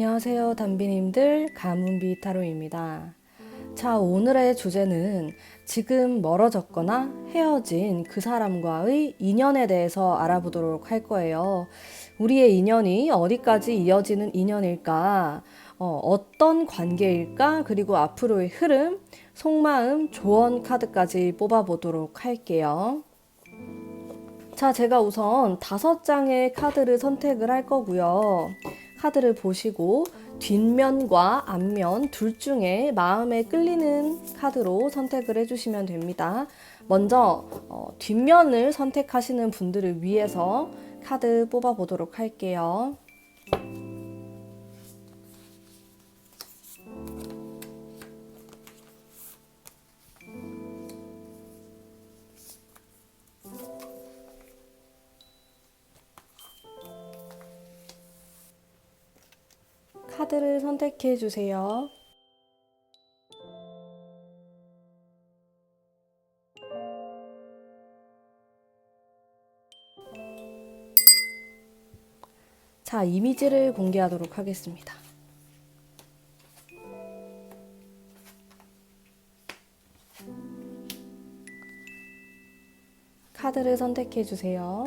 안녕하세요, 담비님들. 가문비 타로입니다. 자, 오늘의 주제는 지금 멀어졌거나 헤어진 그 사람과의 인연에 대해서 알아보도록 할 거예요. 우리의 인연이 어디까지 이어지는 인연일까? 어떤 관계일까? 그리고 앞으로의 흐름, 속마음, 조언 카드까지 뽑아보도록 할게요. 자, 제가 우선 5장의 카드를 선택을 할 거고요. 카드를 보시고 뒷면과 앞면 둘 중에 마음에 끌리는 카드로 선택을 해주시면 됩니다. 먼저 뒷면을 선택하시는 분들을 위해서 카드 뽑아보도록 할게요. 카드를 선택해 주세요. 자, 이미지를 공개하도록 하겠습니다. 카드를 선택해 주세요.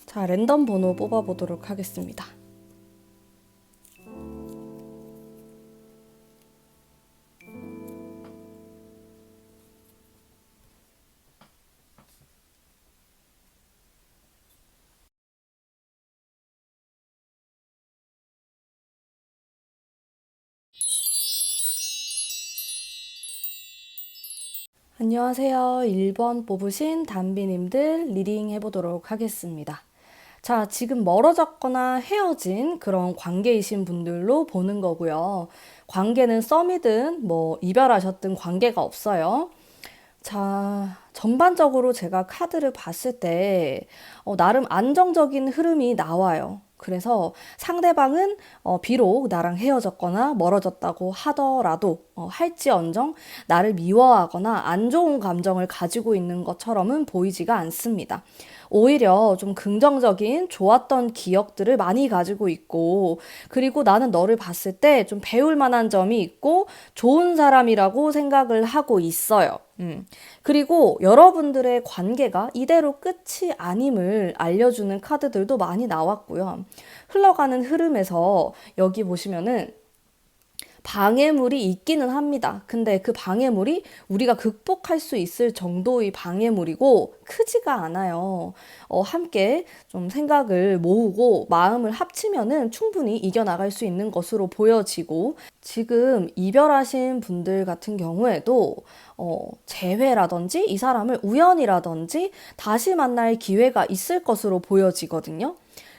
자, 랜덤 번호 뽑아보도록 하겠습니다. 안녕하세요. 1번 뽑으신 담비님들 리딩 해보도록 하겠습니다. 자, 지금 멀어졌거나 헤어진 그런 관계이신 분들로 보는 거고요. 관계는 썸이든 이별하셨든 관계가 없어요. 자, 전반적으로 제가 카드를 봤을 때 나름 안정적인 흐름이 나와요. 그래서 상대방은 비록 나랑 헤어졌거나 멀어졌다고 하더라도 할지언정 나를 미워하거나 안 좋은 감정을 가지고 있는 것처럼은 보이지가 않습니다. 오히려 좀 긍정적인 좋았던 기억들을 많이 가지고 있고, 그리고 나는 너를 봤을 때 좀 배울 만한 점이 있고 좋은 사람이라고 생각을 하고 있어요. 그리고 여러분들의 관계가 이대로 끝이 아님을 알려주는 카드들도 많이 나왔고요. 흘러가는 흐름에서 여기 보시면은 방해물이 있기는 합니다. 근데 그 방해물이 우리가 극복할 수 있을 정도의 방해물이고 크지가 않아요. 함께 좀 생각을 모으고 마음을 합치면은 충분히 이겨나갈 수 있는 것으로 보여지고, 지금 이별하신 분들 같은 경우에도 재회라든지 이 사람을 우연이라든지 다시 만날 기회가 있을 것으로 보여지거든요.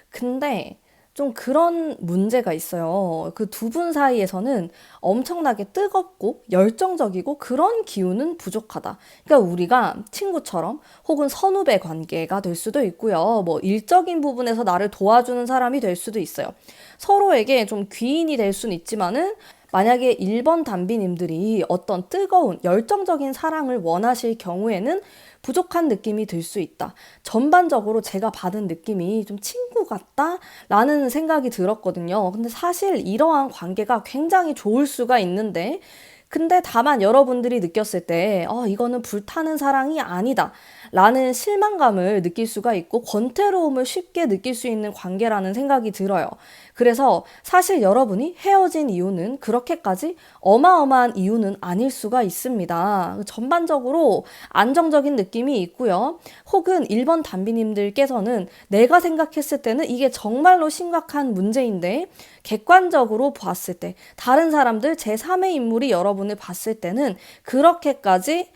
근데 좀 그런 문제가 있어요. 그 두 분 사이에서는 엄청나게 뜨겁고 열정적이고 그런 기운은 부족하다. 그러니까 우리가 친구처럼 혹은 선후배 관계가 될 수도 있고요. 일적인 부분에서 나를 도와주는 사람이 될 수도 있어요. 서로에게 좀 귀인이 될 수는 있지만은, 만약에 1번 담비님들이 어떤 뜨거운 열정적인 사랑을 원하실 경우에는 부족한 느낌이 들 수 있다. 전반적으로 제가 받은 느낌이 좀 친구 같다라는 생각이 들었거든요. 근데 사실 이러한 관계가 굉장히 좋을 수가 있는데, 근데 다만 여러분들이 느꼈을 때 이거는 불타는 사랑이 아니다 라는 실망감을 느낄 수가 있고 권태로움을 쉽게 느낄 수 있는 관계라는 생각이 들어요. 그래서 사실 여러분이 헤어진 이유는 그렇게까지 어마어마한 이유는 아닐 수가 있습니다. 전반적으로 안정적인 느낌이 있고요. 혹은 1번 담비님들께서는 내가 생각했을 때는 이게 정말로 심각한 문제인데, 객관적으로 봤을 때 다른 사람들 제3의 인물이 여러분을 봤을 때는 그렇게까지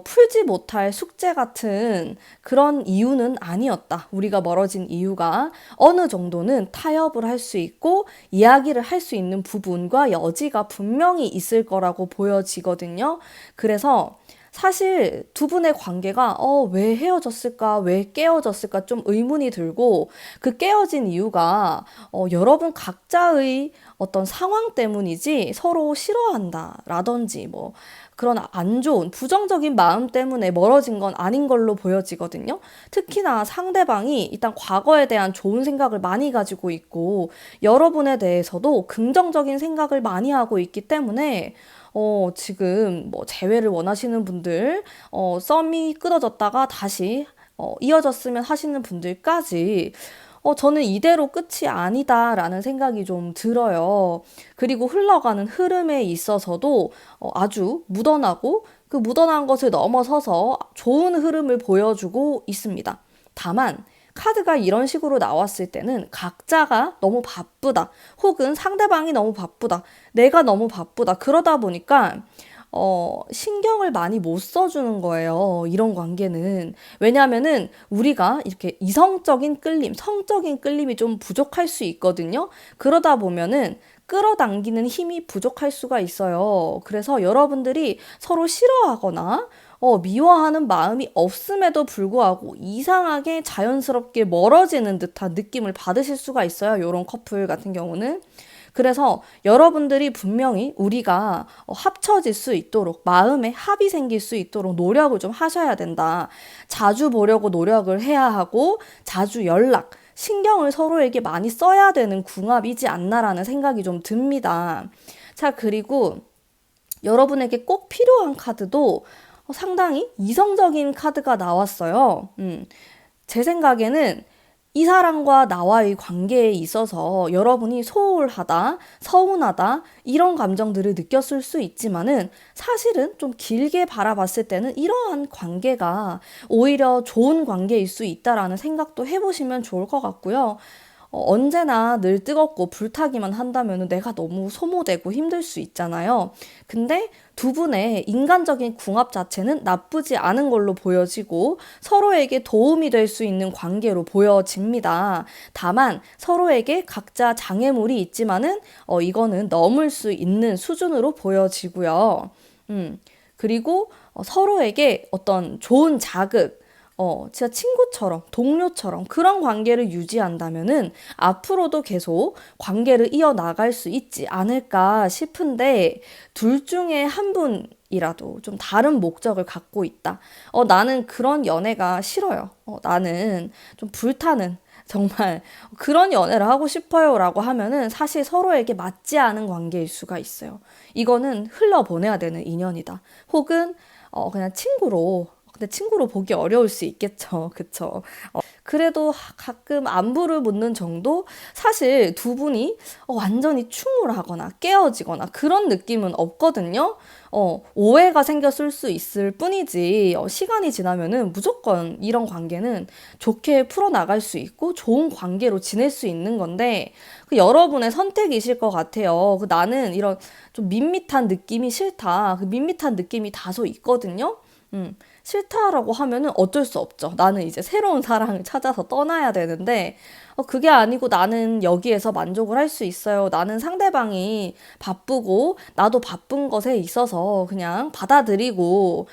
풀지 못할 숙제 같은 그런 이유는 아니었다. 우리가 멀어진 이유가 어느 정도는 타협을 할 수 있고 이야기를 할 수 있는 부분과 여지가 분명히 있을 거라고 보여지거든요. 그래서 사실 두 분의 관계가 왜 헤어졌을까? 왜 깨어졌을까? 좀 의문이 들고 그 깨어진 이유가 여러분 각자의 어떤 상황 때문이지 서로 싫어한다라든지 뭐 그런 안 좋은 부정적인 마음 때문에 멀어진 건 아닌 걸로 보여지거든요. 특히나 상대방이 일단 과거에 대한 좋은 생각을 많이 가지고 있고 여러분에 대해서도 긍정적인 생각을 많이 하고 있기 때문에 지금 뭐 재회를 원하시는 분들, 썸이 끊어졌다가 다시 이어졌으면 하시는 분들까지 저는 이대로 끝이 아니다라는 생각이 좀 들어요. 그리고 흘러가는 흐름에 있어서도 아주 묻어나고 그 묻어난 것을 넘어서서 좋은 흐름을 보여주고 있습니다. 다만 카드가 이런 식으로 나왔을 때는 각자가 너무 바쁘다. 혹은 상대방이 너무 바쁘다. 내가 너무 바쁘다. 그러다 보니까 신경을 많이 못 써주는 거예요. 이런 관계는. 왜냐하면은 우리가 이렇게 이성적인 끌림, 성적인 끌림이 좀 부족할 수 있거든요. 그러다 보면은 끌어당기는 힘이 부족할 수가 있어요. 그래서 여러분들이 서로 싫어하거나 미워하는 마음이 없음에도 불구하고 이상하게 자연스럽게 멀어지는 듯한 느낌을 받으실 수가 있어요. 이런 커플 같은 경우는. 그래서 여러분들이 분명히 우리가 합쳐질 수 있도록 마음에 합이 생길 수 있도록 노력을 좀 하셔야 된다. 자주 보려고 노력을 해야 하고 자주 연락, 신경을 서로에게 많이 써야 되는 궁합이지 않나라는 생각이 좀 듭니다. 자, 그리고 여러분에게 꼭 필요한 카드도 상당히 이성적인 카드가 나왔어요. 제 생각에는 이 사람과 나와의 관계에 있어서 여러분이 소홀하다, 서운하다, 이런 감정들을 느꼈을 수 있지만은 사실은 좀 길게 바라봤을 때는 이러한 관계가 오히려 좋은 관계일 수 있다라는 생각도 해보시면 좋을 것 같고요. 언제나 늘 뜨겁고 불타기만 한다면 내가 너무 소모되고 힘들 수 있잖아요. 근데 두 분의 인간적인 궁합 자체는 나쁘지 않은 걸로 보여지고 서로에게 도움이 될 수 있는 관계로 보여집니다. 다만 서로에게 각자 장애물이 있지만은 이거는 넘을 수 있는 수준으로 보여지고요. 그리고 서로에게 어떤 좋은 자극, 진짜 친구처럼, 동료처럼 그런 관계를 유지한다면은 앞으로도 계속 관계를 이어나갈 수 있지 않을까 싶은데 둘 중에 한 분이라도 좀 다른 목적을 갖고 있다. 나는 그런 연애가 싫어요. 나는 좀 불타는 정말 그런 연애를 하고 싶어요라고 하면은 사실 서로에게 맞지 않은 관계일 수가 있어요. 이거는 흘러보내야 되는 인연이다. 혹은 그냥 친구로 근데 친구로 보기 어려울 수 있겠죠. 그쵸? 그래도 가끔 안부를 묻는 정도? 사실 두 분이 완전히 충돌하거나 깨어지거나 그런 느낌은 없거든요. 오해가 생겼을 수 있을 뿐이지, 시간이 지나면은 무조건 이런 관계는 좋게 풀어나갈 수 있고 좋은 관계로 지낼 수 있는 건데, 그 여러분의 선택이실 것 같아요. 나는 이런 좀 밋밋한 느낌이 싫다. 그 밋밋한 느낌이 다소 있거든요. 싫다라고 하면은 어쩔 수 없죠. 나는 이제 새로운 사랑을 찾아서 떠나야 되는데, 그게 아니고 나는 여기에서 만족을 할 수 있어요. 나는 상대방이 바쁘고, 나도 바쁜 것에 있어서 그냥 받아들이고,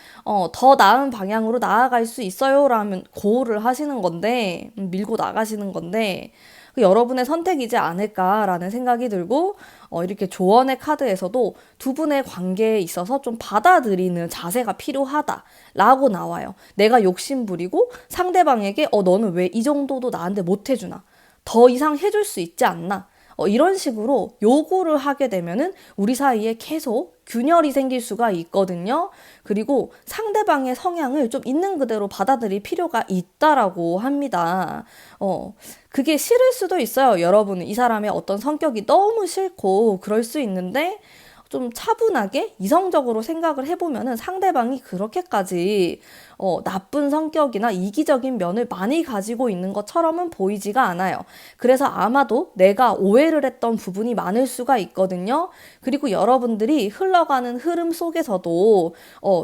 더 나은 방향으로 나아갈 수 있어요. 라면 고를 하시는 건데, 밀고 나가시는 건데, 여러분의 선택이지 않을까라는 생각이 들고, 이렇게 조언의 카드에서도 두 분의 관계에 있어서 좀 받아들이는 자세가 필요하다라고 나와요. 내가 욕심부리고 상대방에게 너는 왜 이 정도도 나한테 못 해주나? 더 이상 해줄 수 있지 않나? 이런 식으로 요구를 하게 되면은 우리 사이에 계속 균열이 생길 수가 있거든요. 그리고 상대방의 성향을 좀 있는 그대로 받아들일 필요가 있다라고 합니다. 그게 싫을 수도 있어요. 여러분은 이 사람의 어떤 성격이 너무 싫고 그럴 수 있는데 좀 차분하게 이성적으로 생각을 해보면은 상대방이 그렇게까지 나쁜 성격이나 이기적인 면을 많이 가지고 있는 것처럼은 보이지가 않아요. 그래서 아마도 내가 오해를 했던 부분이 많을 수가 있거든요. 그리고 여러분들이 흘러가는 흐름 속에서도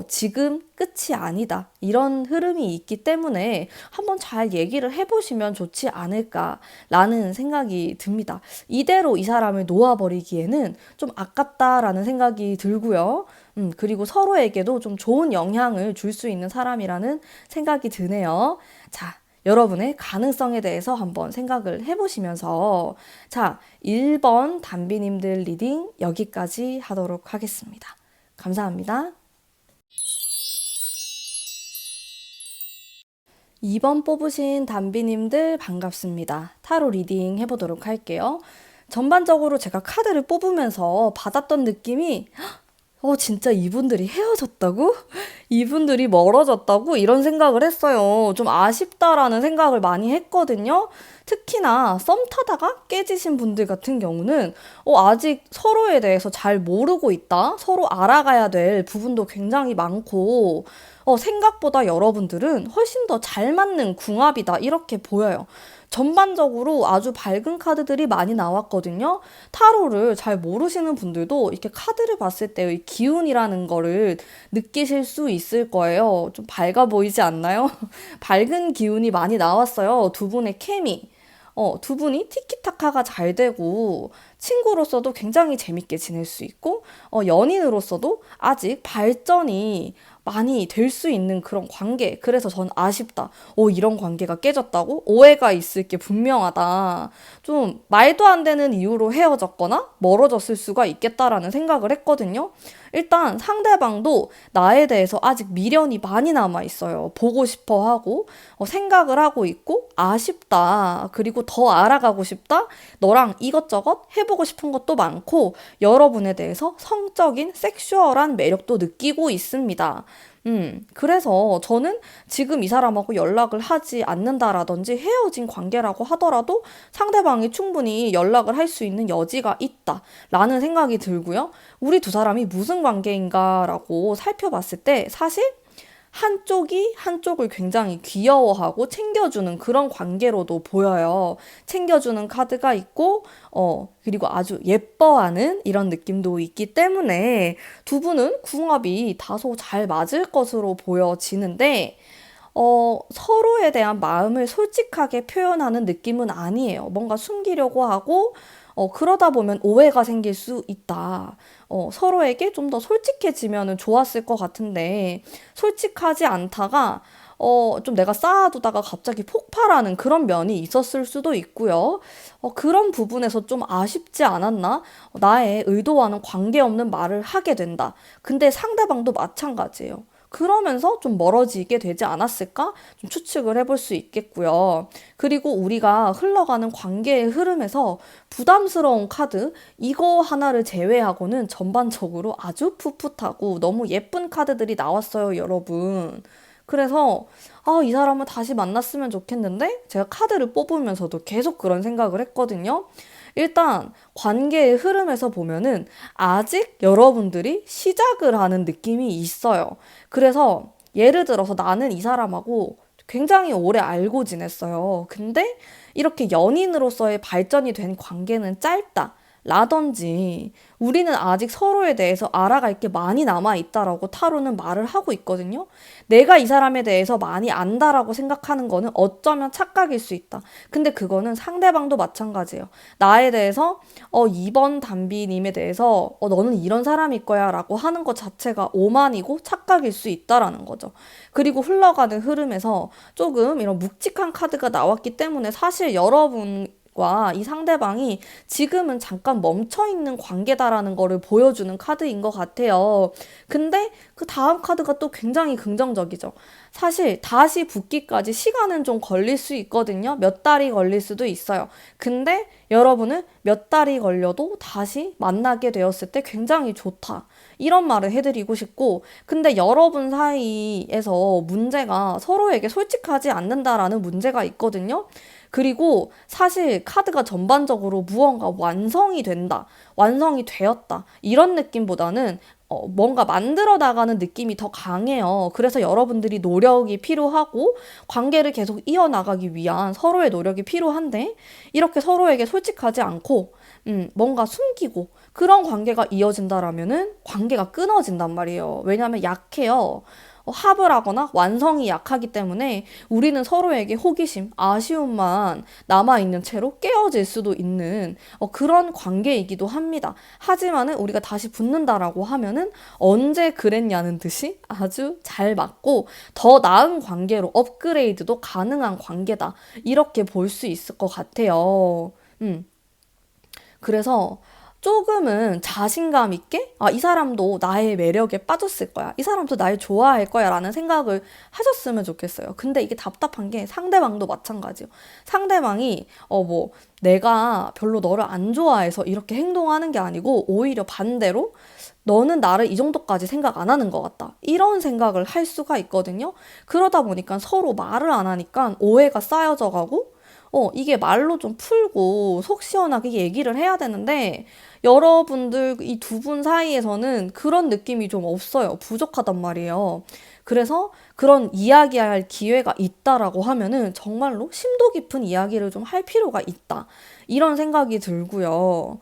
지금 끝이 아니다. 이런 흐름이 있기 때문에 한번 잘 얘기를 해보시면 좋지 않을까라는 생각이 듭니다. 이대로 이 사람을 놓아버리기에는 좀 아깝다라는 생각이 들고요. 그리고 서로에게도 좀 좋은 영향을 줄 수 있는 사람이라는 생각이 드네요. 자, 여러분의 가능성에 대해서 한번 생각을 해보시면서 자, 1번 담비님들 리딩 여기까지 하도록 하겠습니다. 감사합니다. 2번 뽑으신 담비님들 반갑습니다. 타로 리딩 해보도록 할게요. 전반적으로 제가 카드를 뽑으면서 받았던 느낌이 진짜 이분들이 헤어졌다고? 이분들이 멀어졌다고? 이런 생각을 했어요. 좀 아쉽다라는 생각을 많이 했거든요. 특히나 썸 타다가 깨지신 분들 같은 경우는 아직 서로에 대해서 잘 모르고 있다. 서로 알아가야 될 부분도 굉장히 많고 생각보다 여러분들은 훨씬 더 잘 맞는 궁합이다. 이렇게 보여요. 전반적으로 아주 밝은 카드들이 많이 나왔거든요. 타로를 잘 모르시는 분들도 이렇게 카드를 봤을 때의 기운이라는 거를 느끼실 수 있을 거예요. 좀 밝아 보이지 않나요? 밝은 기운이 많이 나왔어요. 두 분의 케미. 두 분이 티키타카가 잘 되고 친구로서도 굉장히 재밌게 지낼 수 있고 연인으로서도 아직 발전이 많이 될 수 있는 그런 관계. 그래서 전 아쉽다. 이런 관계가 깨졌다고? 오해가 있을 게 분명하다. 좀 말도 안 되는 이유로 헤어졌거나 멀어졌을 수가 있겠다라는 생각을 했거든요. 일단 상대방도 나에 대해서 아직 미련이 많이 남아 있어요. 보고 싶어 하고 생각을 하고 있고 아쉽다. 그리고 더 알아가고 싶다. 너랑 이것저것 해보고 싶은 것도 많고 여러분에 대해서 성적인 섹슈얼한 매력도 느끼고 있습니다. 그래서 저는 지금 이 사람하고 연락을 하지 않는다라든지 헤어진 관계라고 하더라도 상대방이 충분히 연락을 할 수 있는 여지가 있다라는 생각이 들고요. 우리 두 사람이 무슨 관계인가라고 살펴봤을 때 사실 한쪽이 한쪽을 굉장히 귀여워하고 챙겨주는 그런 관계로도 보여요. 챙겨주는 카드가 있고, 그리고 아주 예뻐하는 이런 느낌도 있기 때문에 두 분은 궁합이 다소 잘 맞을 것으로 보여지는데, 서로에 대한 마음을 솔직하게 표현하는 느낌은 아니에요. 뭔가 숨기려고 하고, 그러다 보면 오해가 생길 수 있다. 서로에게 좀 더 솔직해지면 좋았을 것 같은데, 솔직하지 않다가, 좀 내가 쌓아두다가 갑자기 폭발하는 그런 면이 있었을 수도 있고요. 그런 부분에서 좀 아쉽지 않았나? 나의 의도와는 관계없는 말을 하게 된다. 근데 상대방도 마찬가지예요. 그러면서 좀 멀어지게 되지 않았을까? 좀 추측을 해볼 수 있겠고요. 그리고 우리가 흘러가는 관계의 흐름에서 부담스러운 카드, 이거 하나를 제외하고는 전반적으로 아주 풋풋하고 너무 예쁜 카드들이 나왔어요, 여러분. 그래서 이 사람을 다시 만났으면 좋겠는데 제가 카드를 뽑으면서도 계속 그런 생각을 했거든요. 일단 관계의 흐름에서 보면은 아직 여러분들이 시작을 하는 느낌이 있어요. 그래서 예를 들어서 나는 이 사람하고 굉장히 오래 알고 지냈어요. 근데 이렇게 연인으로서의 발전이 된 관계는 짧다. 라든지 우리는 아직 서로에 대해서 알아갈 게 많이 남아있다라고 타로는 말을 하고 있거든요. 내가 이 사람에 대해서 많이 안다라고 생각하는 거는 어쩌면 착각일 수 있다. 근데 그거는 상대방도 마찬가지예요. 나에 대해서 2번 담비님에 대해서 너는 이런 사람일 거야 라고 하는 것 자체가 오만이고 착각일 수 있다라는 거죠. 그리고 흘러가는 흐름에서 조금 이런 묵직한 카드가 나왔기 때문에 사실 여러분 이 상대방이 지금은 잠깐 멈춰있는 관계다라는 거를 보여주는 카드인 것 같아요. 근데 그 다음 카드가 또 굉장히 긍정적이죠. 사실 다시 붙기까지 시간은 좀 걸릴 수 있거든요. 몇 달이 걸릴 수도 있어요. 근데 여러분은 몇 달이 걸려도 다시 만나게 되었을 때 굉장히 좋다. 이런 말을 해드리고 싶고, 근데 여러분 사이에서 문제가 서로에게 솔직하지 않는다라는 문제가 있거든요. 그리고 사실 카드가 전반적으로 무언가 완성이 된다, 완성이 되었다, 이런 느낌보다는 뭔가 만들어 나가는 느낌이 더 강해요. 그래서 여러분들이 노력이 필요하고 관계를 계속 이어나가기 위한 서로의 노력이 필요한데 이렇게 서로에게 솔직하지 않고 뭔가 숨기고 그런 관계가 이어진다라면은 관계가 끊어진단 말이에요. 왜냐하면 약해요. 합을 하거나 완성이 약하기 때문에 우리는 서로에게 호기심, 아쉬움만 남아있는 채로 깨어질 수도 있는 그런 관계이기도 합니다. 하지만은 우리가 다시 붙는다라고 하면은 언제 그랬냐는 듯이 아주 잘 맞고 더 나은 관계로 업그레이드도 가능한 관계다. 이렇게 볼 수 있을 것 같아요. 그래서 조금은 자신감 있게, 아, 이 사람도 나의 매력에 빠졌을 거야. 이 사람도 날 좋아할 거야. 라는 생각을 하셨으면 좋겠어요. 근데 이게 답답한 게 상대방도 마찬가지요. 상대방이, 내가 별로 너를 안 좋아해서 이렇게 행동하는 게 아니고, 오히려 반대로, 너는 나를 이 정도까지 생각 안 하는 것 같다. 이런 생각을 할 수가 있거든요. 그러다 보니까 서로 말을 안 하니까 오해가 쌓여져 가고, 이게 말로 좀 풀고 속 시원하게 얘기를 해야 되는데, 여러분들 이 두 분 사이에서는 그런 느낌이 좀 없어요. 부족하단 말이에요. 그래서 그런 이야기할 기회가 있다라고 하면은 정말로 심도 깊은 이야기를 좀 할 필요가 있다. 이런 생각이 들고요.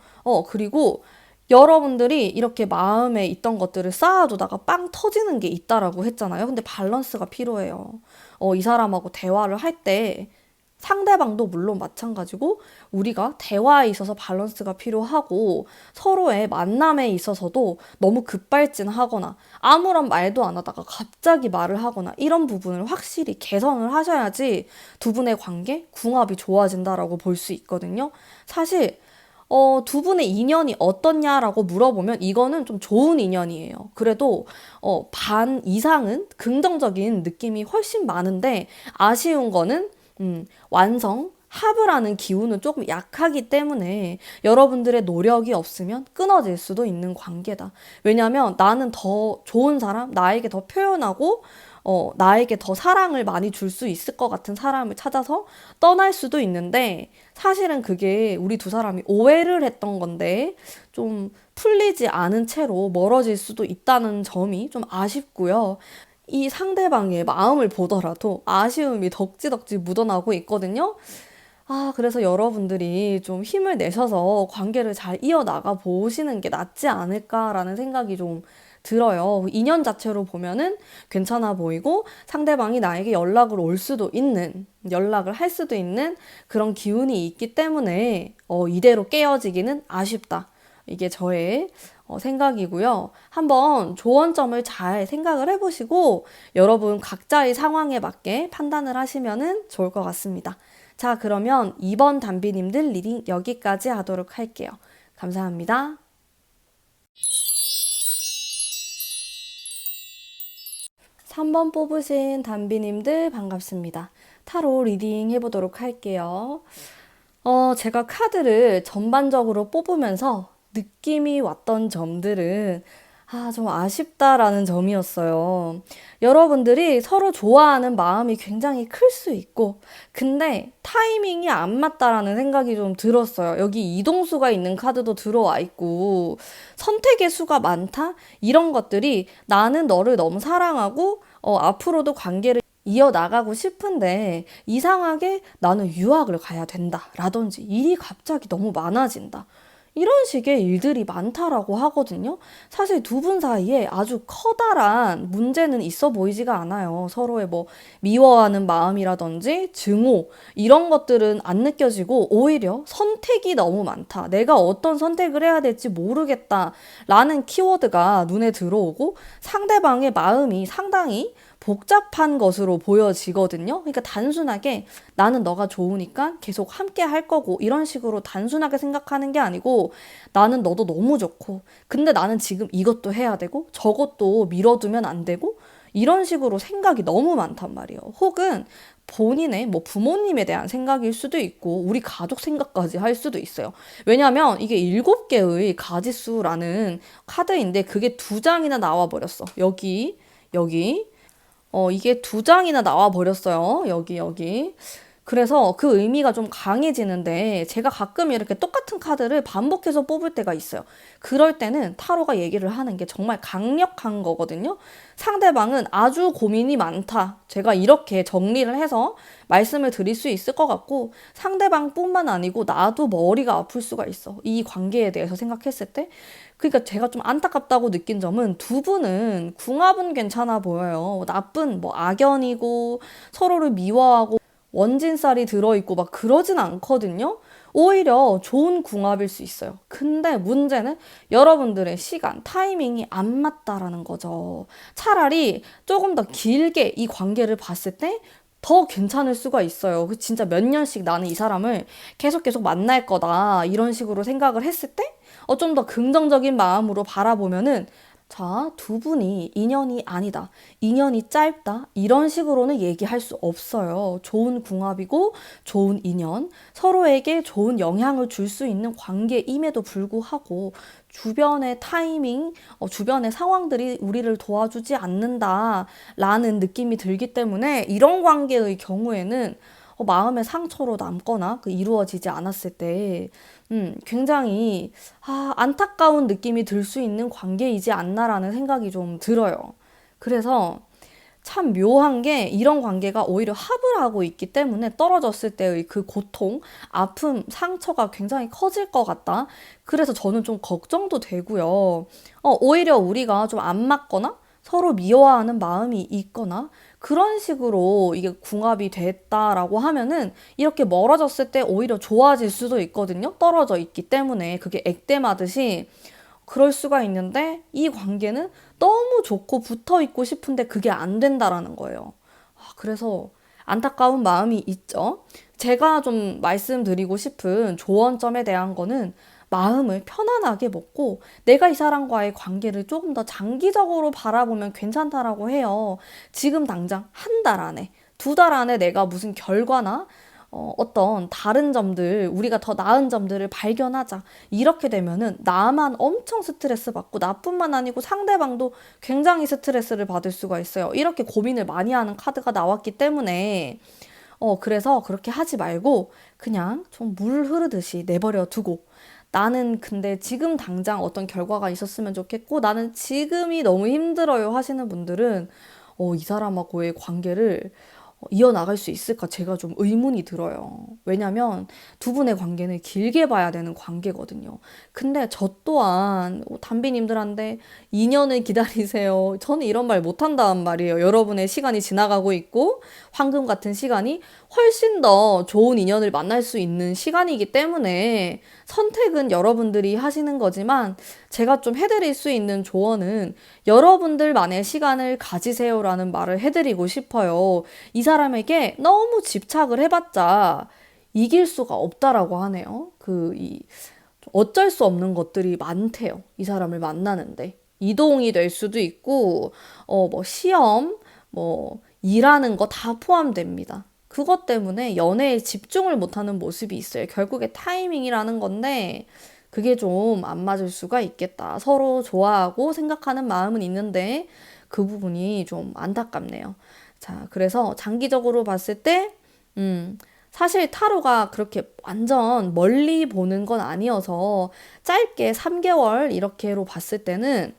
그리고 여러분들이 이렇게 마음에 있던 것들을 쌓아두다가 빵 터지는 게 있다라고 했잖아요. 근데 밸런스가 필요해요. 이 사람하고 대화를 할 때 상대방도 물론 마찬가지고 우리가 대화에 있어서 밸런스가 필요하고 서로의 만남에 있어서도 너무 급발진하거나 아무런 말도 안 하다가 갑자기 말을 하거나 이런 부분을 확실히 개선을 하셔야지 두 분의 관계, 궁합이 좋아진다라고 볼 수 있거든요. 사실 두 분의 인연이 어떻냐라고 물어보면 이거는 좀 좋은 인연이에요. 그래도 반 이상은 긍정적인 느낌이 훨씬 많은데 아쉬운 거는 완성, 합을 하는 기운은 조금 약하기 때문에 여러분들의 노력이 없으면 끊어질 수도 있는 관계다. 왜냐면 나는 더 좋은 사람, 나에게 더 표현하고 나에게 더 사랑을 많이 줄 수 있을 것 같은 사람을 찾아서 떠날 수도 있는데 사실은 그게 우리 두 사람이 오해를 했던 건데 좀 풀리지 않은 채로 멀어질 수도 있다는 점이 좀 아쉽고요. 이 상대방의 마음을 보더라도 아쉬움이 덕지덕지 묻어나고 있거든요. 그래서 여러분들이 좀 힘을 내셔서 관계를 잘 이어나가 보시는 게 낫지 않을까라는 생각이 좀 들어요. 인연 자체로 보면은 괜찮아 보이고 상대방이 나에게 연락을 할 수도 있는 그런 기운이 있기 때문에 이대로 깨어지기는 아쉽다. 이게 저의 생각이고요. 한번 조언점을 잘 생각을 해보시고 여러분 각자의 상황에 맞게 판단을 하시면 좋을 것 같습니다. 자, 그러면 2번 담비님들 리딩 여기까지 하도록 할게요. 감사합니다. 3번 뽑으신 담비님들 반갑습니다. 타로 리딩 해보도록 할게요. 제가 카드를 전반적으로 뽑으면서 느낌이 왔던 점들은 좀 아쉽다라는 점이었어요. 여러분들이 서로 좋아하는 마음이 굉장히 클 수 있고, 근데 타이밍이 안 맞다라는 생각이 좀 들었어요. 여기 이동수가 있는 카드도 들어와 있고, 선택의 수가 많다? 이런 것들이 나는 너를 너무 사랑하고, 앞으로도 관계를 이어나가고 싶은데 이상하게 나는 유학을 가야 된다 라든지 일이 갑자기 너무 많아진다 이런 식의 일들이 많다라고 하거든요. 사실 두 분 사이에 아주 커다란 문제는 있어 보이지가 않아요. 서로의 미워하는 마음이라든지 증오 이런 것들은 안 느껴지고 오히려 선택이 너무 많다. 내가 어떤 선택을 해야 될지 모르겠다 라는 키워드가 눈에 들어오고 상대방의 마음이 상당히 복잡한 것으로 보여지거든요. 그러니까 단순하게 나는 너가 좋으니까 계속 함께 할 거고 이런 식으로 단순하게 생각하는 게 아니고 나는 너도 너무 좋고 근데 나는 지금 이것도 해야 되고 저것도 미뤄두면 안 되고 이런 식으로 생각이 너무 많단 말이에요. 혹은 본인의 부모님에 대한 생각일 수도 있고 우리 가족 생각까지 할 수도 있어요. 왜냐면 이게 7개의 가지수라는 카드인데 그게 2장이나 나와 버렸어. 여기 이게 2장이나 나와 버렸어요. 여기. 그래서 그 의미가 좀 강해지는데 제가 가끔 이렇게 똑같은 카드를 반복해서 뽑을 때가 있어요. 그럴 때는 타로가 얘기를 하는 게 정말 강력한 거거든요. 상대방은 아주 고민이 많다. 제가 이렇게 정리를 해서 말씀을 드릴 수 있을 것 같고 상대방뿐만 아니고 나도 머리가 아플 수가 있어. 이 관계에 대해서 생각했을 때. 그러니까 제가 좀 안타깝다고 느낀 점은 두 분은 궁합은 괜찮아 보여요. 나쁜 뭐 악연이고 서로를 미워하고 원진살이 들어있고 막 그러진 않거든요. 오히려 좋은 궁합일 수 있어요. 근데 문제는 여러분들의 시간, 타이밍이 안 맞다라는 거죠. 차라리 조금 더 길게 이 관계를 봤을 때 더 괜찮을 수가 있어요. 진짜 몇 년씩 나는 이 사람을 계속 만날 거다. 이런 식으로 생각을 했을 때, 좀 더 긍정적인 마음으로 바라보면은 자, 두 분이 인연이 아니다. 인연이 짧다. 이런 식으로는 얘기할 수 없어요. 좋은 궁합이고 좋은 인연, 서로에게 좋은 영향을 줄 수 있는 관계임에도 불구하고 주변의 타이밍, 주변의 상황들이 우리를 도와주지 않는다라는 느낌이 들기 때문에 이런 관계의 경우에는 마음의 상처로 남거나 이루어지지 않았을 때 굉장히 안타까운 느낌이 들 수 있는 관계이지 않나라는 생각이 좀 들어요. 그래서 참 묘한 게 이런 관계가 오히려 합을 하고 있기 때문에 떨어졌을 때의 그 고통, 아픔, 상처가 굉장히 커질 것 같다. 그래서 저는 좀 걱정도 되고요. 오히려 우리가 좀 안 맞거나 서로 미워하는 마음이 있거나 그런 식으로 이게 궁합이 됐다라고 하면은 이렇게 멀어졌을 때 오히려 좋아질 수도 있거든요. 떨어져 있기 때문에 그게 액땜하듯이 그럴 수가 있는데 이 관계는 너무 좋고 붙어 있고 싶은데 그게 안 된다라는 거예요. 그래서 안타까운 마음이 있죠. 제가 좀 말씀드리고 싶은 조언점에 대한 거는 마음을 편안하게 먹고 내가 이 사람과의 관계를 조금 더 장기적으로 바라보면 괜찮다라고 해요. 지금 당장 한 달 안에, 두 달 안에 내가 무슨 결과나 어떤 다른 점들, 우리가 더 나은 점들을 발견하자. 이렇게 되면은 나만 엄청 스트레스 받고 나뿐만 아니고 상대방도 굉장히 스트레스를 받을 수가 있어요. 이렇게 고민을 많이 하는 카드가 나왔기 때문에 그래서 그렇게 하지 말고 그냥 좀 물 흐르듯이 내버려 두고 나는 근데 지금 당장 어떤 결과가 있었으면 좋겠고 나는 지금이 너무 힘들어요 하시는 분들은 이 사람하고의 관계를 이어나갈 수 있을까 제가 좀 의문이 들어요. 왜냐면 두 분의 관계는 길게 봐야 되는 관계거든요. 근데 저 또한 담비님들한테 2년을 기다리세요. 저는 이런 말 못한다는 말이에요. 여러분의 시간이 지나가고 있고 황금 같은 시간이 훨씬 더 좋은 인연을 만날 수 있는 시간이기 때문에 선택은 여러분들이 하시는 거지만 제가 좀 해드릴 수 있는 조언은 여러분들만의 시간을 가지세요라는 말을 해드리고 싶어요. 이 사람에게 너무 집착을 해봤자 이길 수가 없다라고 하네요. 어쩔 수 없는 것들이 많대요. 이 사람을 만나는데. 이동이 될 수도 있고, 뭐 시험, 뭐 일하는 거 다 포함됩니다. 그것 때문에 연애에 집중을 못하는 모습이 있어요. 결국에 타이밍이라는 건데 그게 좀 안 맞을 수가 있겠다. 서로 좋아하고 생각하는 마음은 있는데 그 부분이 좀 안타깝네요. 자, 그래서 장기적으로 봤을 때 사실 타로가 그렇게 완전 멀리 보는 건 아니어서 짧게 3개월 이렇게로 봤을 때는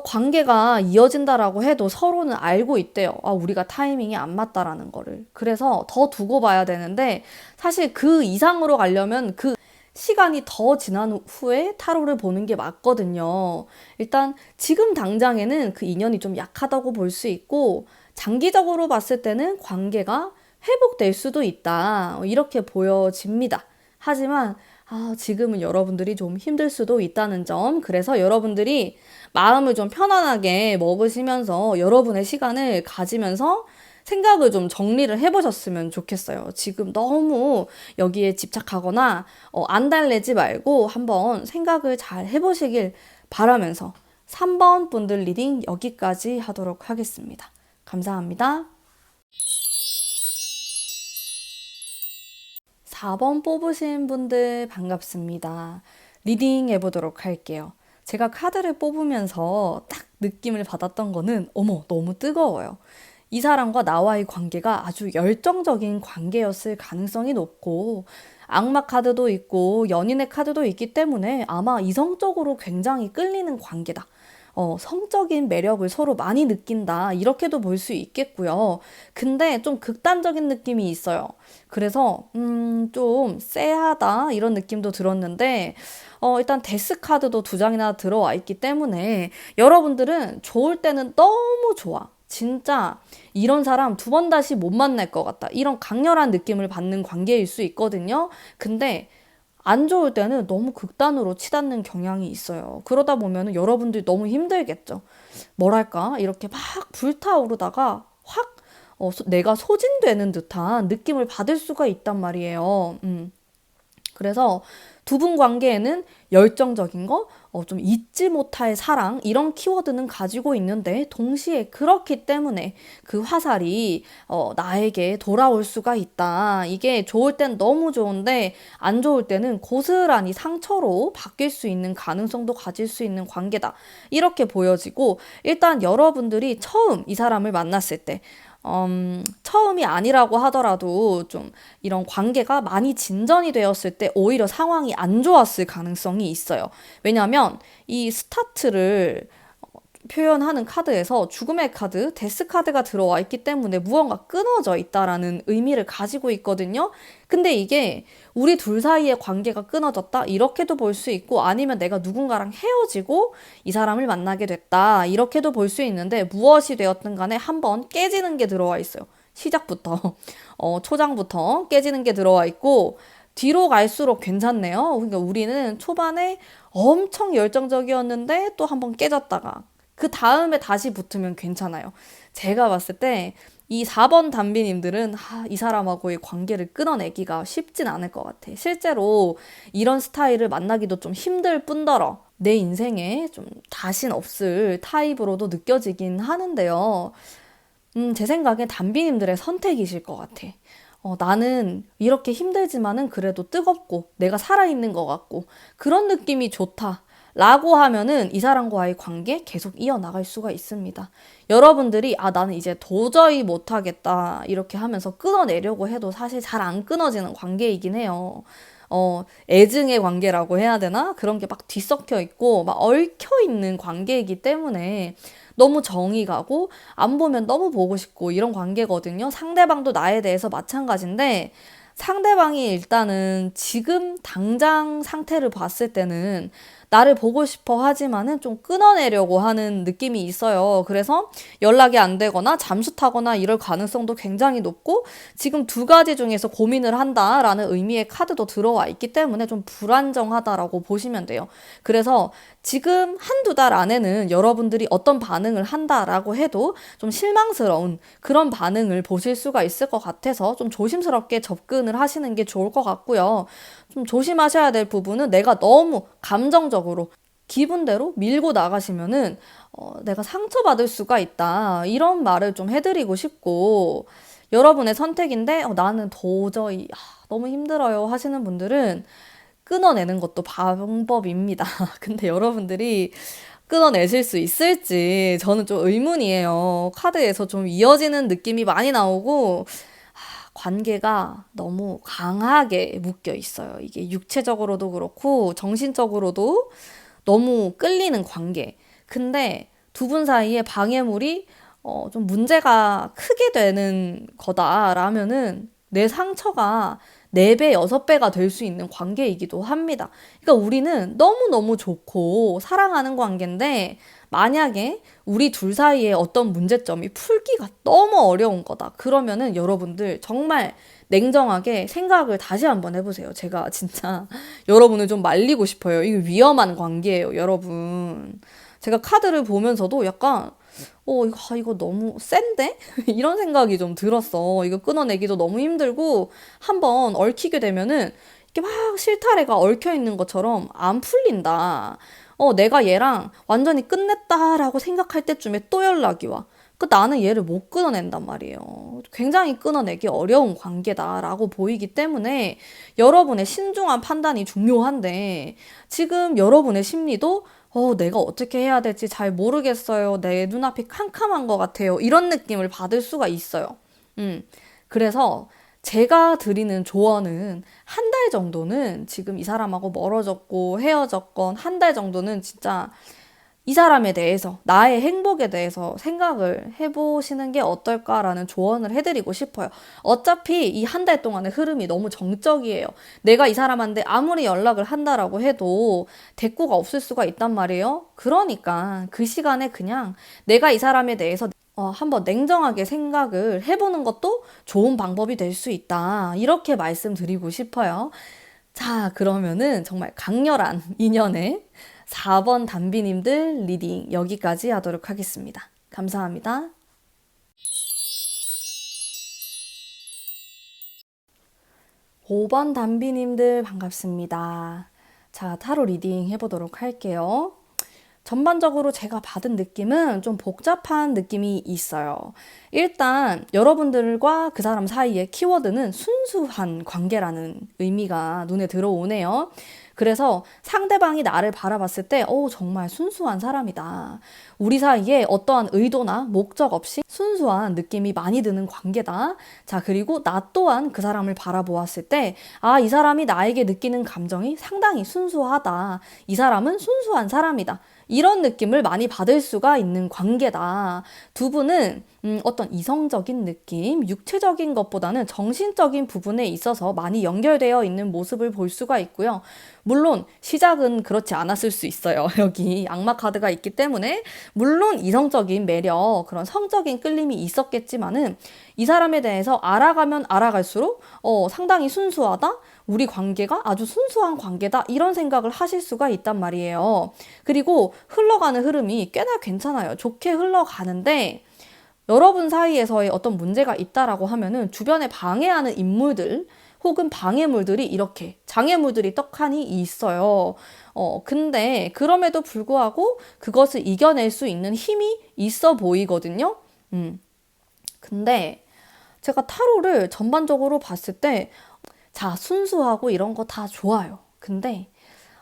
관계가 이어진다라고 해도 서로는 알고 있대요. 우리가 타이밍이 안 맞다라는 거를. 그래서 더 두고 봐야 되는데, 사실 그 이상으로 가려면 그 시간이 더 지난 후에 타로를 보는 게 맞거든요. 일단 지금 당장에는 그 인연이 좀 약하다고 볼 수 있고, 장기적으로 봤을 때는 관계가 회복될 수도 있다. 이렇게 보여집니다. 하지만 지금은 여러분들이 좀 힘들 수도 있다는 점. 그래서 여러분들이 마음을 좀 편안하게 먹으시면서 여러분의 시간을 가지면서 생각을 좀 정리를 해보셨으면 좋겠어요. 지금 너무 여기에 집착하거나 안달내지 말고 한번 생각을 잘 해보시길 바라면서 3번 분들 리딩 여기까지 하도록 하겠습니다. 감사합니다. 4번 뽑으신 분들 반갑습니다. 리딩 해보도록 할게요. 제가 카드를 뽑으면서 딱 느낌을 받았던 거는 어머 너무 뜨거워요. 이 사람과 나와의 관계가 아주 열정적인 관계였을 가능성이 높고, 악마 카드도 있고 연인의 카드도 있기 때문에 아마 이성적으로 굉장히 끌리는 관계다. 성적인 매력을 서로 많이 느낀다. 이렇게도 볼 수 있겠고요. 근데 좀 극단적인 느낌이 있어요. 그래서, 좀 쎄하다. 이런 느낌도 들었는데, 일단 데스 카드도 두 장이나 들어와 있기 때문에 여러분들은 좋을 때는 너무 좋아. 진짜 이런 사람 두 번 다시 못 만날 것 같다. 이런 강렬한 느낌을 받는 관계일 수 있거든요. 근데 안 좋을 때는 너무 극단으로 치닫는 경향이 있어요. 그러다 보면 여러분들이 너무 힘들겠죠. 뭐랄까? 이렇게 막 불타오르다가 확 내가 소진되는 듯한 느낌을 받을 수가 있단 말이에요. 그래서 두 분 관계에는 열정적인 거, 좀 잊지 못할 사랑, 이런 키워드는 가지고 있는데, 동시에 그렇기 때문에 그 화살이, 나에게 돌아올 수가 있다. 이게 좋을 땐 너무 좋은데, 안 좋을 때는 고스란히 상처로 바뀔 수 있는 가능성도 가질 수 있는 관계다. 이렇게 보여지고, 일단 여러분들이 처음 이 사람을 만났을 때, 처음이 아니라고 하더라도 좀 이런 관계가 많이 진전이 되었을 때 오히려 상황이 안 좋았을 가능성이 있어요. 왜냐하면 이 스타트를 표현하는 카드에서 죽음의 카드, 데스 카드가 들어와 있기 때문에 무언가 끊어져 있다라는 의미를 가지고 있거든요. 근데 이게 우리 둘 사이의 관계가 끊어졌다? 이렇게도 볼 수 있고, 아니면 내가 누군가랑 헤어지고 이 사람을 만나게 됐다. 이렇게도 볼 수 있는데, 무엇이 되었든 간에 한번 깨지는 게 들어와 있어요. 시작부터, 초장부터 깨지는 게 들어와 있고, 뒤로 갈수록 괜찮네요. 그러니까 우리는 초반에 엄청 열정적이었는데 또 한번 깨졌다가 그 다음에 다시 붙으면 괜찮아요. 제가 봤을 때 이 4번 담비님들은 이 사람하고의 관계를 끊어내기가 쉽진 않을 것 같아. 실제로 이런 스타일을 만나기도 좀 힘들 뿐더러 내 인생에 좀 다신 없을 타입으로도 느껴지긴 하는데요. 제 생각엔 담비님들의 선택이실 것 같아. 나는 이렇게 힘들지만은 그래도 뜨겁고 내가 살아있는 것 같고 그런 느낌이 좋다. 라고 하면은 이 사람과의 관계 계속 이어나갈 수가 있습니다. 여러분들이 나는 이제 도저히 못하겠다 이렇게 하면서 끊어내려고 해도 사실 잘 안 끊어지는 관계이긴 해요. 애증의 관계라고 해야 되나? 그런 게 막 뒤섞여 있고 막 얽혀 있는 관계이기 때문에 너무 정이 가고 안 보면 너무 보고 싶고 이런 관계거든요. 상대방도 나에 대해서 마찬가지인데 상대방이 일단은 지금 당장 상태를 봤을 때는 나를 보고 싶어 하지만은 좀 끊어내려고 하는 느낌이 있어요. 그래서 연락이 안 되거나 잠수 타거나 이럴 가능성도 굉장히 높고 지금 두 가지 중에서 고민을 한다라는 의미의 카드도 들어와 있기 때문에 좀 불안정하다라고 보시면 돼요. 그래서 지금 한두 달 안에는 여러분들이 어떤 반응을 한다라고 해도 좀 실망스러운 그런 반응을 보실 수가 있을 것 같아서 좀 조심스럽게 접근을 하시는 게 좋을 것 같고요. 좀 조심하셔야 될 부분은 내가 너무 감정적으로 기분대로 밀고 나가시면은 내가 상처받을 수가 있다. 이런 말을 좀 해드리고 싶고 여러분의 선택인데 나는 도저히 너무 힘들어요 하시는 분들은 끊어내는 것도 방법입니다. 근데 여러분들이 끊어내실 수 있을지 저는 좀 의문이에요. 카드에서 좀 이어지는 느낌이 많이 나오고 관계가 너무 강하게 묶여 있어요. 이게 육체적으로도 그렇고 정신적으로도 너무 끌리는 관계. 근데 두 분 사이에 방해물이 좀 문제가 크게 되는 거다라면은 내 상처가 4배, 6배가 될 수 있는 관계이기도 합니다. 그러니까 우리는 너무너무 좋고 사랑하는 관계인데 만약에 우리 둘 사이에 어떤 문제점이 풀기가 너무 어려운 거다. 그러면은 여러분들 정말 냉정하게 생각을 다시 한번 해보세요. 제가 진짜 여러분을 좀 말리고 싶어요. 이거 위험한 관계예요, 여러분. 제가 카드를 보면서도 약간 이거 너무 센데? 이런 생각이 좀 들었어. 이거 끊어내기도 너무 힘들고, 한번 얽히게 되면은, 이게 막 실타래가 얽혀 있는 것처럼 안 풀린다. 내가 얘랑 완전히 끝냈다라고 생각할 때쯤에 또 연락이 와. 나는 얘를 못 끊어낸단 말이에요. 굉장히 끊어내기 어려운 관계다라고 보이기 때문에 여러분의 신중한 판단이 중요한데 지금 여러분의 심리도 내가 어떻게 해야 될지 잘 모르겠어요. 내 눈앞이 캄캄한 것 같아요. 이런 느낌을 받을 수가 있어요. 그래서 제가 드리는 조언은 한 달 정도는 지금 이 사람하고 멀어졌고 헤어졌건 한 달 정도는 진짜 이 사람에 대해서, 나의 행복에 대해서 생각을 해보시는 게 어떨까라는 조언을 해드리고 싶어요. 어차피 이 한 달 동안의 흐름이 너무 정적이에요. 내가 이 사람한테 아무리 연락을 한다라고 해도 대꾸가 없을 수가 있단 말이에요. 그러니까 그 시간에 그냥 내가 이 사람에 대해서 한번 냉정하게 생각을 해보는 것도 좋은 방법이 될 수 있다. 이렇게 말씀드리고 싶어요. 자, 그러면은 정말 강렬한 인연의 4번 담비님들 리딩 여기까지 하도록 하겠습니다. 감사합니다. 5번 담비님들 반갑습니다. 자, 타로 리딩 해보도록 할게요. 전반적으로 제가 받은 느낌은 좀 복잡한 느낌이 있어요. 일단 여러분들과 그 사람 사이의 키워드는 순수한 관계라는 의미가 눈에 들어오네요. 그래서 상대방이 나를 바라봤을 때, 정말 순수한 사람이다. 우리 사이에 어떠한 의도나 목적 없이 순수한 느낌이 많이 드는 관계다. 자, 그리고 나 또한 그 사람을 바라보았을 때, 이 사람이 나에게 느끼는 감정이 상당히 순수하다. 이 사람은 순수한 사람이다. 이런 느낌을 많이 받을 수가 있는 관계다. 두 분은 어떤 이성적인 느낌, 육체적인 것보다는 정신적인 부분에 있어서 많이 연결되어 있는 모습을 볼 수가 있고요. 물론 시작은 그렇지 않았을 수 있어요. 여기 악마 카드가 있기 때문에 물론 이성적인 매력, 그런 성적인 끌림이 있었겠지만은 이 사람에 대해서 알아가면 알아갈수록 상당히 순수하다? 우리 관계가 아주 순수한 관계다? 이런 생각을 하실 수가 있단 말이에요. 그리고 흘러가는 흐름이 꽤나 괜찮아요. 좋게 흘러가는데 여러분 사이에서의 어떤 문제가 있다라고 하면은 주변에 방해하는 인물들 혹은 방해물들이 이렇게 장애물들이 떡하니 있어요. 근데 그럼에도 불구하고 그것을 이겨낼 수 있는 힘이 있어 보이거든요. 근데 제가 타로를 전반적으로 봤을 때 자, 순수하고 이런 거 다 좋아요. 근데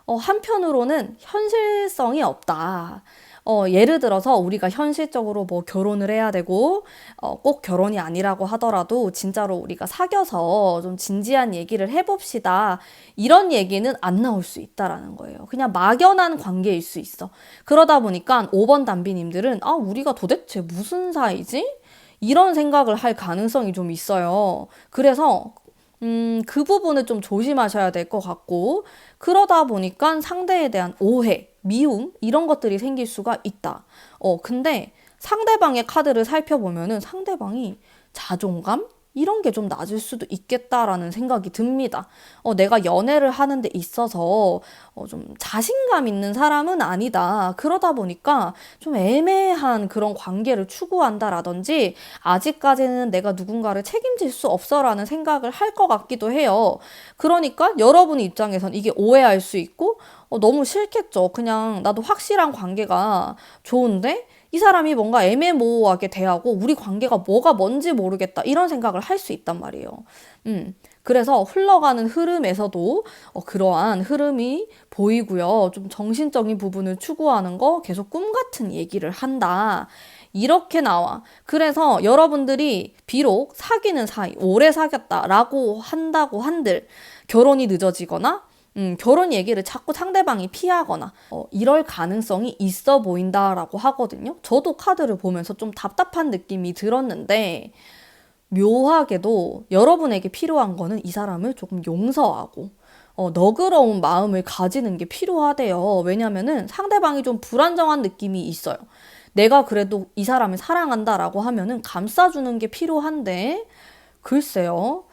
한편으로는 현실성이 없다. 예를 들어서 우리가 현실적으로 뭐 결혼을 해야 되고, 꼭 결혼이 아니라고 하더라도 진짜로 우리가 사귀어서 좀 진지한 얘기를 해봅시다. 이런 얘기는 안 나올 수 있다라는 거예요. 그냥 막연한 관계일 수 있어. 그러다 보니까 5번 담비님들은 우리가 도대체 무슨 사이지? 이런 생각을 할 가능성이 좀 있어요. 그래서 그 부분을 좀 조심하셔야 될 것 같고, 그러다 보니까 상대에 대한 오해, 미움, 이런 것들이 생길 수가 있다. 근데 상대방의 카드를 살펴보면은 상대방이 자존감? 이런 게 좀 낮을 수도 있겠다라는 생각이 듭니다. 내가 연애를 하는 데 있어서 좀 자신감 있는 사람은 아니다. 그러다 보니까 좀 애매한 그런 관계를 추구한다라든지 아직까지는 내가 누군가를 책임질 수 없어라는 생각을 할 것 같기도 해요. 그러니까 여러분의 입장에선 이게 오해할 수 있고 너무 싫겠죠. 그냥 나도 확실한 관계가 좋은데 이 사람이 뭔가 애매모호하게 대하고 우리 관계가 뭐가 뭔지 모르겠다 이런 생각을 할 수 있단 말이에요. 그래서 흘러가는 흐름에서도 그러한 흐름이 보이고요. 좀 정신적인 부분을 추구하는 거 계속 꿈 같은 얘기를 한다. 이렇게 나와. 그래서 여러분들이 비록 사귀는 사이, 오래 사귀었다라고 한다고 한들 결혼이 늦어지거나 결혼 얘기를 자꾸 상대방이 피하거나 이럴 가능성이 있어 보인다라고 하거든요. 저도 카드를 보면서 좀 답답한 느낌이 들었는데 묘하게도 여러분에게 필요한 거는 이 사람을 조금 용서하고 너그러운 마음을 가지는 게 필요하대요. 왜냐면은 상대방이 좀 불안정한 느낌이 있어요. 내가 그래도 이 사람을 사랑한다라고 하면은 감싸주는 게 필요한데 글쎄요.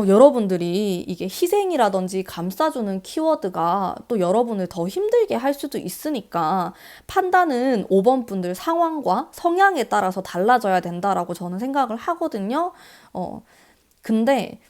여러분들이 이게 희생이라든지 감싸주는 키워드가 또 여러분을 더 힘들게 할 수도 있으니까 판단은 5번 분들 상황과 성향에 따라서 달라져야 된다라고 저는 생각을 하거든요. 근데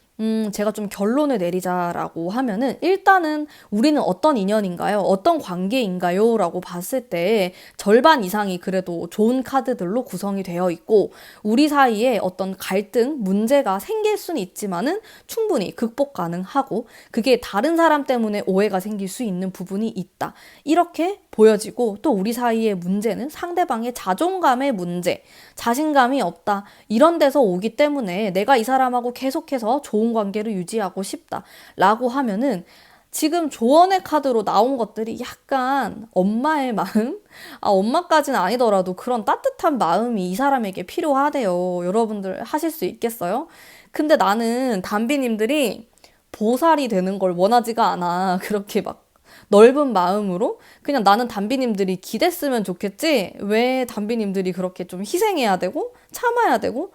제가 좀 결론을 내리자라고 하면은 일단은 우리는 어떤 인연인가요? 어떤 관계인가요? 라고 봤을 때 절반 이상이 그래도 좋은 카드들로 구성이 되어 있고 우리 사이에 어떤 갈등, 문제가 생길 수는 있지만은 충분히 극복 가능하고 그게 다른 사람 때문에 오해가 생길 수 있는 부분이 있다. 이렇게 보여지고 또 우리 사이의 문제는 상대방의 자존감의 문제, 자신감이 없다. 이런 데서 오기 때문에 내가 이 사람하고 계속해서 좋은 관계를 유지하고 싶다. 라고 하면은 지금 조언의 카드로 나온 것들이 약간 엄마의 마음? 엄마까지는 아니더라도 그런 따뜻한 마음이 이 사람에게 필요하대요. 여러분들 하실 수 있겠어요? 근데 나는 담비님들이 보살이 되는 걸 원하지가 않아. 그렇게 막 넓은 마음으로 그냥 나는 담비님들이 기댔으면 좋겠지 왜 담비님들이 그렇게 좀 희생해야 되고 참아야 되고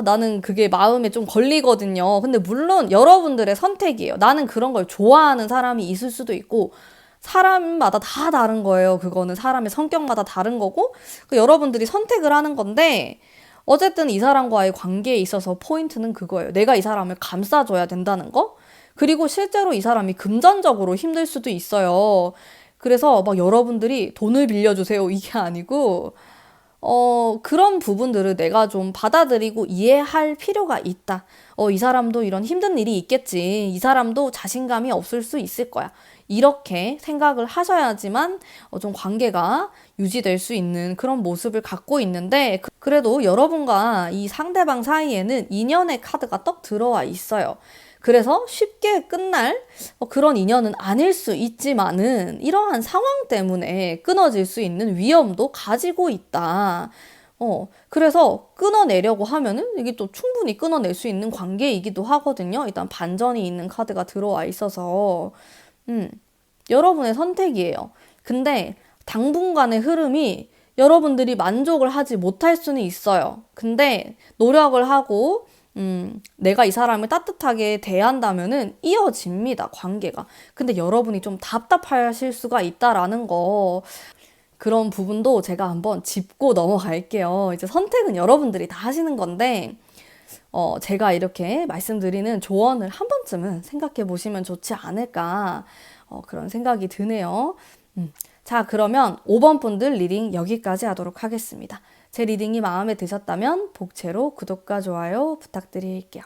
나는 그게 마음에 좀 걸리거든요. 근데 물론 여러분들의 선택이에요. 나는 그런 걸 좋아하는 사람이 있을 수도 있고 사람마다 다 다른 거예요. 그거는 사람의 성격마다 다른 거고 여러분들이 선택을 하는 건데 어쨌든 이 사람과의 관계에 있어서 포인트는 그거예요. 내가 이 사람을 감싸줘야 된다는 거. 그리고 실제로 이 사람이 금전적으로 힘들 수도 있어요. 그래서 막 여러분들이 돈을 빌려주세요. 이게 아니고, 그런 부분들을 내가 좀 받아들이고 이해할 필요가 있다. 이 사람도 이런 힘든 일이 있겠지. 이 사람도 자신감이 없을 수 있을 거야. 이렇게 생각을 하셔야지만 좀 관계가 유지될 수 있는 그런 모습을 갖고 있는데, 그래도 여러분과 이 상대방 사이에는 인연의 카드가 떡 들어와 있어요. 그래서 쉽게 끝날 그런 인연은 아닐 수 있지만은 이러한 상황 때문에 끊어질 수 있는 위험도 가지고 있다. 그래서 끊어내려고 하면은 이게 또 충분히 끊어낼 수 있는 관계이기도 하거든요. 일단 반전이 있는 카드가 들어와 있어서, 여러분의 선택이에요. 근데 당분간의 흐름이 여러분들이 만족을 하지 못할 수는 있어요. 근데 노력을 하고 내가 이 사람을 따뜻하게 대한다면은 이어집니다, 관계가. 근데 여러분이 좀 답답하실 수가 있다라는 거, 그런 부분도 제가 한번 짚고 넘어갈게요. 이제 선택은 여러분들이 다 하시는 건데, 제가 이렇게 말씀드리는 조언을 한 번쯤은 생각해 보시면 좋지 않을까, 그런 생각이 드네요. 자, 그러면 5번 분들 리딩 여기까지 하도록 하겠습니다. 제 리딩이 마음에 드셨다면 복채로 구독과 좋아요 부탁드릴게요.